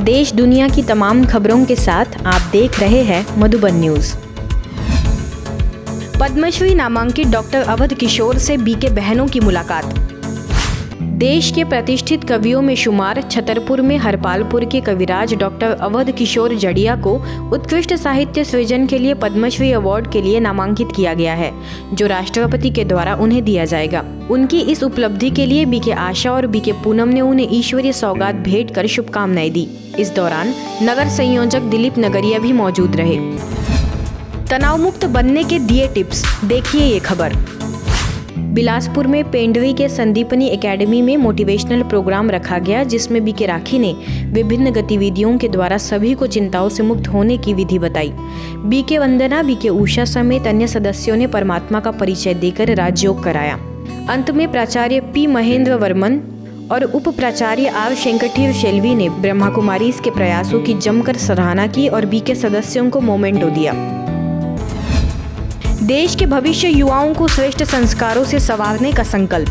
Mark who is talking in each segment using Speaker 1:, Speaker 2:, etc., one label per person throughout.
Speaker 1: देश दुनिया की तमाम खबरों के साथ आप देख रहे हैं मधुबन न्यूज। पद्मश्री नामांकित डॉक्टर अवध किशोर से बीके बहनों की मुलाकात। देश के प्रतिष्ठित कवियों में शुमार छतरपुर में हरपालपुर के कविराज डॉक्टर अवध किशोर जड़िया को उत्कृष्ट साहित्य सृजन के लिए पद्मश्री अवार्ड के लिए नामांकित किया गया है, जो राष्ट्रपति के द्वारा उन्हें दिया जाएगा। उनकी इस उपलब्धि के लिए बीके आशा और बीके पूनम ने उन्हें ईश्वरीय सौगात भेंट कर शुभकामनाएं दी। इस दौरान नगर संयोजक दिलीप नगरिया भी मौजूद रहे। तनाव मुक्त बनने के दिए टिप्स, देखिए ये खबर। बिलासपुर में पेंडवी के संदीपनी एकेडमी में मोटिवेशनल प्रोग्राम रखा गया, जिसमें बीके राखी ने विभिन्न गतिविधियों के द्वारा सभी को चिंताओं से मुक्त होने की विधि बताई। बीके वंदना, बीके उषा समेत अन्य सदस्यों ने परमात्मा का परिचय देकर राजयोग कराया। अंत में प्राचार्य पी महेंद्र वर्मन और उप प्राचार्य आर शेंकटीर शेल्वी ने ब्रह्मा कुमारीज के प्रयासों की जमकर सराहना की और बीके सदस्यों को मोमेंटो दिया। देश के भविष्य युवाओं को श्रेष्ठ संस्कारों से संवारने का संकल्प।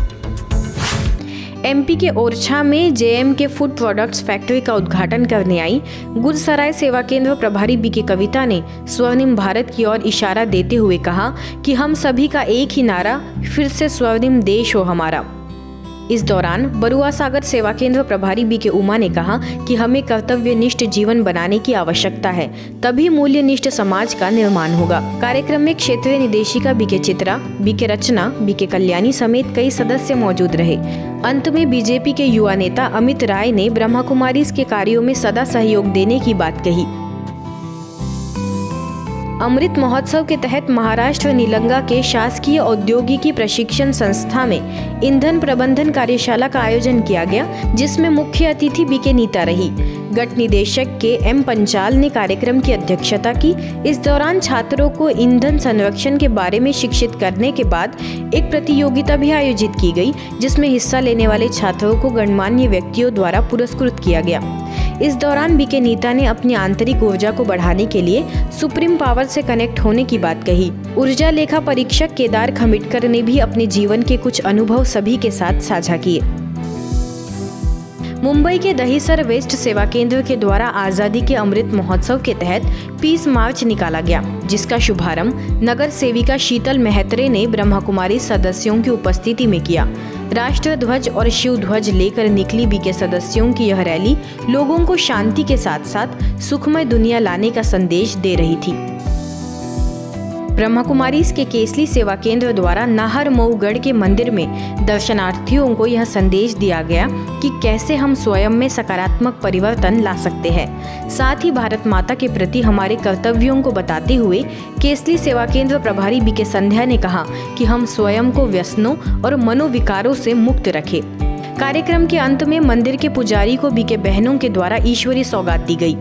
Speaker 1: एमपी के ओरछा में जेएम के फूड प्रोडक्ट्स फैक्ट्री का उद्घाटन करने आई गुजसराय सेवा केंद्र प्रभारी बीके कविता ने स्वर्णिम भारत की ओर इशारा देते हुए कहा कि हम सभी का एक ही नारा, फिर से स्वर्णिम देश हो हमारा। इस दौरान बरुआ सागर सेवा केंद्र प्रभारी बीके उमा ने कहा कि हमें कर्तव्यनिष्ठ जीवन बनाने की आवश्यकता है, तभी मूल्यनिष्ठ समाज का निर्माण होगा। कार्यक्रम में क्षेत्रीय निदेशिका बीके चित्रा, बीके रचना, बीके कल्याणी समेत कई सदस्य मौजूद रहे। अंत में बीजेपी के युवा नेता अमित राय ने ब्रह्मा कुमारीज के कार्यों में सदा सहयोग देने की बात कही। अमृत महोत्सव के तहत महाराष्ट्र निलंगा के शासकीय औद्योगिकी प्रशिक्षण संस्था में ईंधन प्रबंधन कार्यशाला का आयोजन किया गया, जिसमें मुख्य अतिथि बीके नीता रही। गट निदेशक के एम पंचाल ने कार्यक्रम की अध्यक्षता की। इस दौरान छात्रों को ईंधन संरक्षण के बारे में शिक्षित करने के बाद एक प्रतियोगिता भी आयोजित की गई, जिसमें हिस्सा लेने वाले छात्रों को गणमान्य व्यक्तियों द्वारा पुरस्कृत किया गया। इस दौरान बीके नीता ने अपनी आंतरिक ऊर्जा को बढ़ाने के लिए सुप्रीम पावर से कनेक्ट होने की बात कही। ऊर्जा लेखा परीक्षक केदार खमिटकर ने भी अपने जीवन के कुछ अनुभव सभी के साथ साझा किए। मुंबई के दहीसर वेस्ट सेवा केंद्र के द्वारा आजादी के अमृत महोत्सव के तहत पीस मार्च निकाला गया, जिसका शुभारंभ नगर सेविका शीतल मेहत्रे ने ब्रह्मा कुमारी सदस्यों की उपस्थिति में किया। राष्ट्र ध्वज और शिव ध्वज लेकर निकली बीके सदस्यों की यह रैली लोगों को शांति के साथ साथ सुखमय दुनिया लाने का संदेश दे रही थी। ब्रह्मा कुमारीज के केसली सेवा केंद्र द्वारा नाहर मऊगढ़ के मंदिर में दर्शनार्थियों को यह संदेश दिया गया कि कैसे हम स्वयं में सकारात्मक परिवर्तन ला सकते हैं। साथ ही भारत माता के प्रति हमारे कर्तव्यों को बताते हुए केसली सेवा केंद्र प्रभारी बीके संध्या ने कहा कि हम स्वयं को व्यसनों और मनोविकारों से मुक्त रखें। कार्यक्रम के अंत में मंदिर के पुजारी को बीके बहनों के द्वारा ईश्वरीय सौगात दी गई।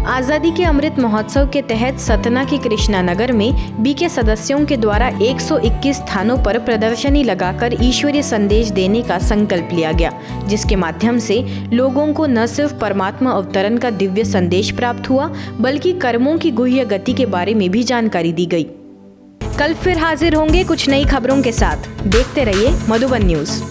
Speaker 1: आजादी के अमृत महोत्सव के तहत सतना के कृष्णा नगर में बीके सदस्यों के द्वारा 121 स्थानों पर प्रदर्शनी लगाकर ईश्वरीय संदेश देने का संकल्प लिया गया, जिसके माध्यम से लोगों को न सिर्फ परमात्मा अवतरण का दिव्य संदेश प्राप्त हुआ, बल्कि कर्मों की गुह्य गति के बारे में भी जानकारी दी गई। कल फिर हाजिर होंगे कुछ नई खबरों के साथ। देखते रहिए मधुबन न्यूज।